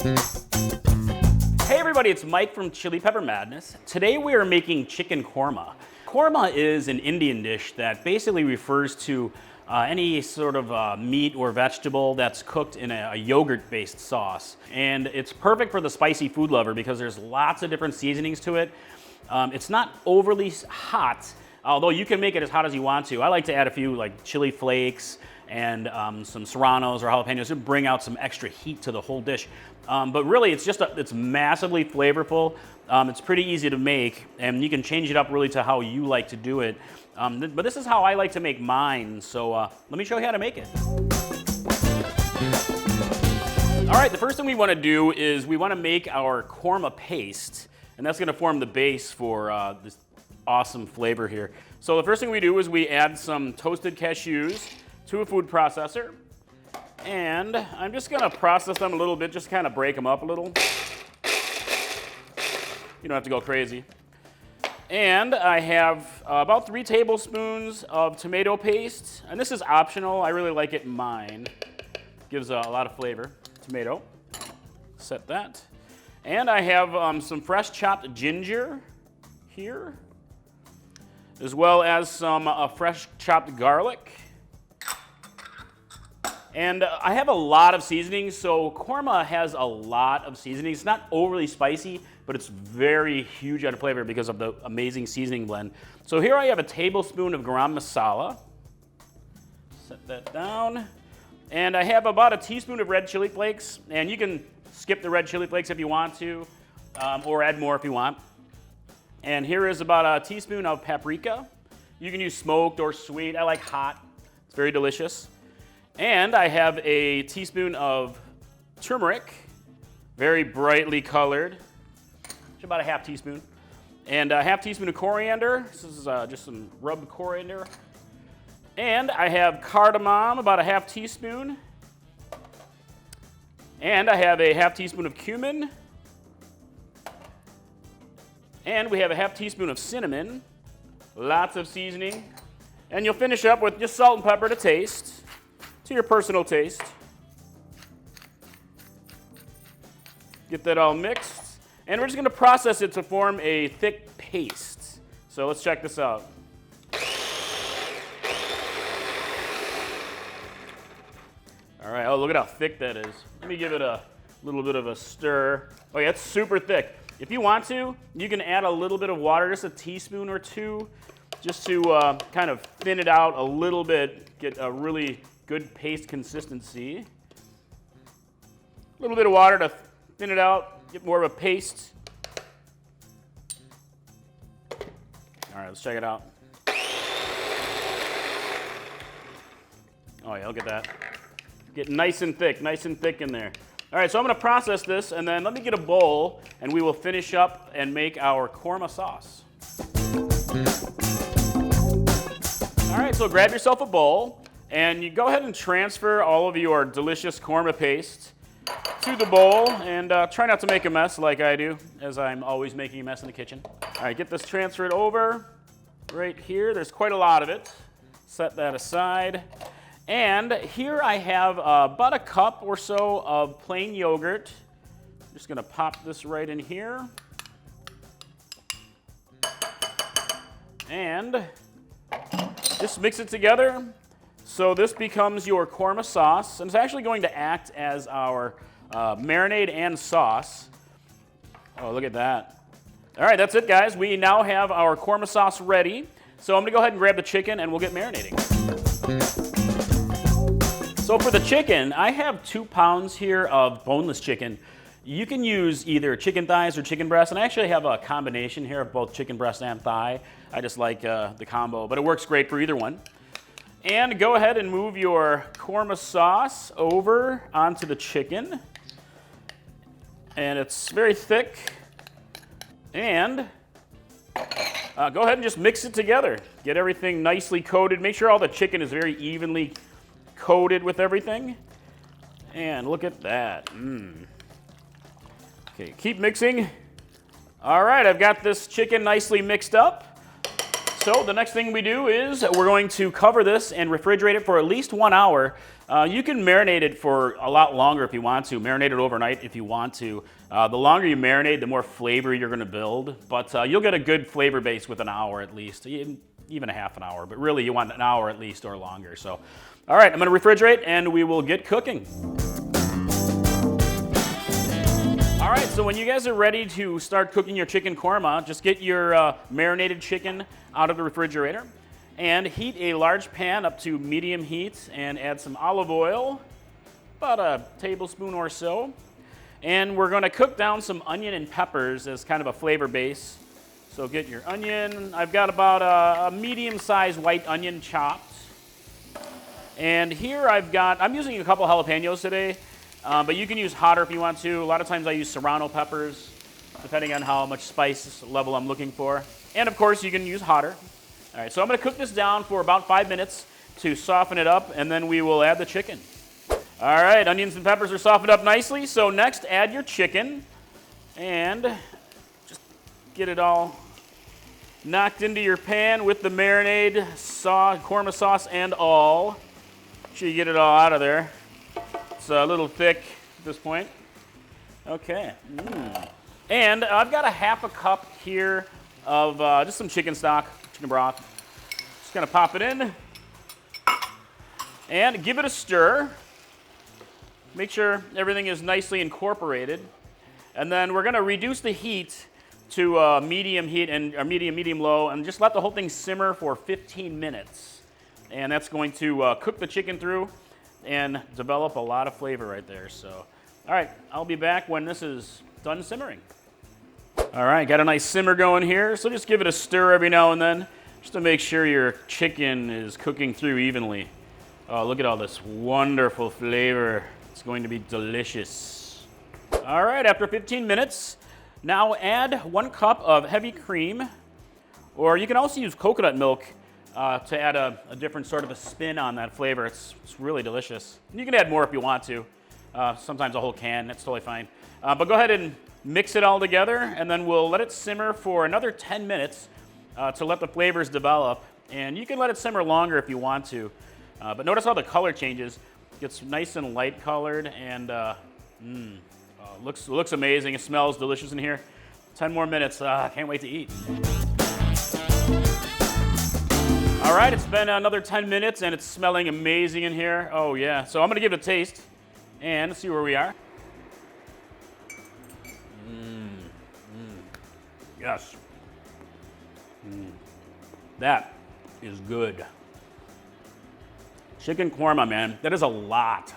Hey everybody, it's Mike from Chili Pepper Madness. Today we are making chicken korma. Korma is an Indian dish that basically refers to any sort of meat or vegetable that's cooked in a yogurt-based sauce. And it's perfect for the spicy food lover because there's lots of different seasonings to it. It's not overly hot, although you can make it as hot as you want to. I like to add a few like chili flakes and some serranos or jalapenos to bring out some extra heat to the whole dish. But really, it's massively flavorful. It's pretty easy to make, and you can change it up really to how you like to do it. But this is how I like to make mine, so let me show you how to make it. All right, the first thing we want to do is we want to make our korma paste, and that's going to form the base for this awesome flavor here. So the first thing we do is we add some toasted cashews to a food processor. And I'm just gonna process them a little bit, just kind of break them up a little. You don't have to go crazy. And I have about 3 tablespoons of tomato paste. And this is optional, I really like it in mine. Gives a lot of flavor. Tomato, set that. And I have some fresh chopped ginger here, as well as some fresh chopped garlic. And I have a lot of seasonings, so korma has a lot of seasonings. It's not overly spicy, but it's very huge on flavor because of the amazing seasoning blend. So here I have a tablespoon of garam masala. Set that down. And I have about a teaspoon of red chili flakes, and you can skip the red chili flakes if you want to, or add more if you want. And here is about a teaspoon of paprika. You can use smoked or sweet. I like hot. It's very delicious. And I have a teaspoon of turmeric, very brightly colored, about a half teaspoon. And a half teaspoon of coriander. This is just some rubbed coriander. And I have cardamom, about a half teaspoon. And I have a half teaspoon of cumin. And we have a half teaspoon of cinnamon. Lots of seasoning. And you'll finish up with just salt and pepper to taste. To your personal taste. Get that all mixed. And we're just going to process it to form a thick paste. So let's check this out. All right, oh, look at how thick that is. Let me give it a little bit of a stir. Oh yeah, it's super thick. If you want to, you can add a little bit of water, just a teaspoon or two, just to kind of thin it out a little bit, get a really good paste consistency. A little bit of water to thin it out, get more of a paste. All right, let's check it out. Oh yeah, look at that. Get nice and thick in there. All right, so I'm gonna process this, and then let me get a bowl, and we will finish up and make our korma sauce. All right, so grab yourself a bowl. And you go ahead and transfer all of your delicious korma paste to the bowl, and try not to make a mess like I do, as I'm always making a mess in the kitchen. All right, get this transferred over right here. There's quite a lot of it. Set that aside. And here I have about a cup or so of plain yogurt. I'm just gonna pop this right in here. And just mix it together. So this becomes your korma sauce, and it's actually going to act as our marinade and sauce. Oh, look at that. All right, that's it, guys. We now have our korma sauce ready. So I'm gonna go ahead and grab the chicken, and we'll get marinating. So for the chicken, I have 2 pounds here of boneless chicken. You can use either chicken thighs or chicken breast, and I actually have a combination here of both chicken breast and thigh. I just like the combo, but it works great for either one. And go ahead and move your korma sauce over onto the chicken. And it's very thick. And go ahead and just mix it together. Get everything nicely coated. Make sure all the chicken is very evenly coated with everything. And look at that. Okay, keep mixing. All right, I've got this chicken nicely mixed up. So the next thing we do is we're going to cover this and refrigerate it for at least 1 hour. You can marinate it for a lot longer if you want to. Marinate it overnight if you want to. The longer you marinate, the more flavor you're going to build. But you'll get a good flavor base with an hour at least, even a half an hour. But really, you want an hour at least or longer. So, all right, I'm going to refrigerate and we will get cooking. All right, so when you guys are ready to start cooking your chicken korma, just get your marinated chicken out of the refrigerator and heat a large pan up to medium heat and add some olive oil, about a tablespoon or so. And we're going to cook down some onion and peppers as kind of a flavor base. So get your onion. I've got about a medium-sized white onion chopped. And here I'm using a couple jalapenos today. But you can use hotter if you want to. A lot of times I use serrano peppers, depending on how much spice level I'm looking for. And of course, you can use hotter. All right, so I'm going to cook this down for about 5 minutes to soften it up, and then we will add the chicken. All right, onions and peppers are softened up nicely. So next, add your chicken, and just get it all knocked into your pan with the marinade sauce, korma sauce, and all. Make sure you get it all out of there. It's a little thick at this point. Okay. And I've got a half a cup here of just some chicken stock, chicken broth. Just gonna pop it in and give it a stir. Make sure everything is nicely incorporated. And then we're gonna reduce the heat to medium heat and medium low, and just let the whole thing simmer for 15 minutes. And that's going to cook the chicken through and develop a lot of flavor right there. So, all right, I'll be back when this is done simmering. All right, got a nice simmer going here. So just give it a stir every now and then, just to make sure your chicken is cooking through evenly. Oh, look at all this wonderful flavor. It's going to be delicious. All right, after 15 minutes, now add 1 cup of heavy cream, or you can also use coconut milk to add a different sort of a spin on that flavor. It's really delicious. You can add more if you want to. Sometimes a whole can, that's totally fine. But go ahead and mix it all together, and then we'll let it simmer for another 10 minutes to let the flavors develop. And you can let it simmer longer if you want to. But notice how the color changes. It gets nice and light colored, and looks amazing. It smells delicious in here. 10 more minutes. Can't wait to eat. All right, it's been another 10 minutes and it's smelling amazing in here. Oh yeah, so I'm gonna give it a taste and see where we are. Yes. That is good. Chicken korma, man, that is a lot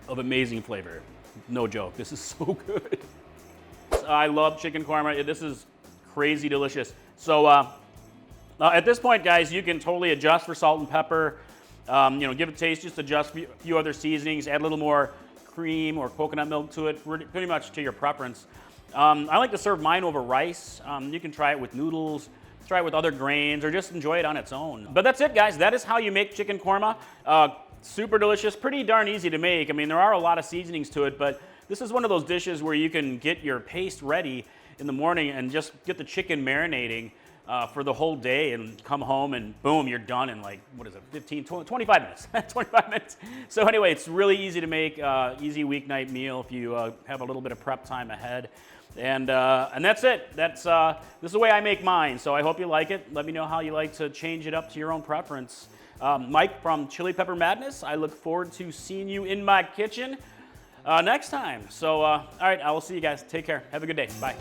of amazing flavor. No joke, this is so good. I love chicken korma. This is crazy delicious. So, at this point, guys, you can totally adjust for salt and pepper. Give it a taste, just adjust a few other seasonings, add a little more cream or coconut milk to it, pretty much to your preference. I like to serve mine over rice. You can try it with noodles, try it with other grains, or just enjoy it on its own. But that's it, guys. That is how you make chicken korma. Super delicious, pretty darn easy to make. I mean, there are a lot of seasonings to it, but this is one of those dishes where you can get your paste ready in the morning and just get the chicken marinating for the whole day and come home and boom, you're done in like, 25 minutes. 25 minutes. So anyway, it's really easy to make, easy weeknight meal if you have a little bit of prep time ahead. And that's it. This is the way I make mine. So I hope you like it. Let me know how you like to change it up to your own preference. Mike from Chili Pepper Madness. I look forward to seeing you in my kitchen next time. So, all right, I will see you guys. Take care. Have a good day. Bye.